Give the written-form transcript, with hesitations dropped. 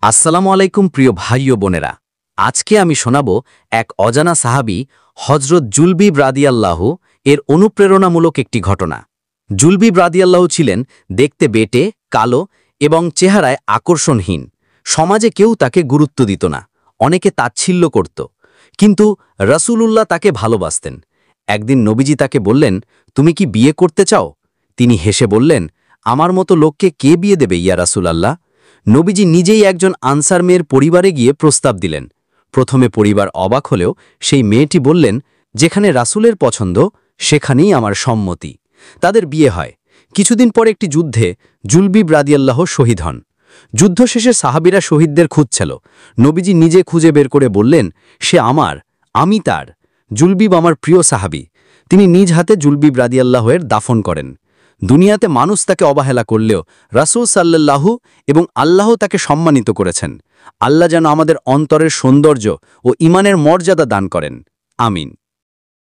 আসসালামু আলাইকুম প্রিয় ভাই ও বোনেরা। আজকে আমি শোনাব এক অজানা সাহাবী হজরত জুলবিব রাদিয়াল্লাহু এর অনুপ্রেরণামূলক একটি ঘটনা। জুলবিব রাদিয়াল্লাহু ছিলেন দেখতে বেঁটে, কালো এবং চেহারায় আকর্ষণহীন। সমাজে কেউ তাকে গুরুত্ব দিত না, অনেকে তাচ্ছিল্য করত। কিন্তু রাসূলুল্লাহ তাকে ভালোবাসতেন। একদিন নবীজি তাকে বললেন, তুমি কি বিয়ে করতে চাও? তিনি হেসে বললেন, আমার মতো লোককে কে বিয়ে দেবে ইয়া রাসূলাল্লাহ? নবীজি নিজেই একজন আনসার মেয়ের পরিবারে গিয়ে প্রস্তাব দিলেন। প্রথমে পরিবার অবাক হলেও সেই মেয়েটি বললেন, যেখানে রাসূলের পছন্দ সেখানেই আমার সম্মতি। তাদের বিয়ে হয়। কিছুদিন পর একটি যুদ্ধে জুলবিব রাদিয়াল্লাহ শহীদ হন। যুদ্ধ শেষে সাহাবীরা শহীদদের খুঁজছিল। নবীজি নিজে খুঁজে বের করে বললেন, সে আমার, আমি তার। জুলবিব আমার প্রিয় সাহাবী। তিনি নিজ হাতে জুলবিব রাদিয়াল্লাহের দাফন করেন। দুনিয়াতে মানুষ তাকে অবহেলা করলেও রাসূল সাল্লাল্লাহু এবং আল্লাহ তাকে সম্মানিত করেছেন। আল্লাহ যেন আমাদের অন্তরের সৌন্দর্য ও ঈমানের মর্যাদা দান করেন। আমিন।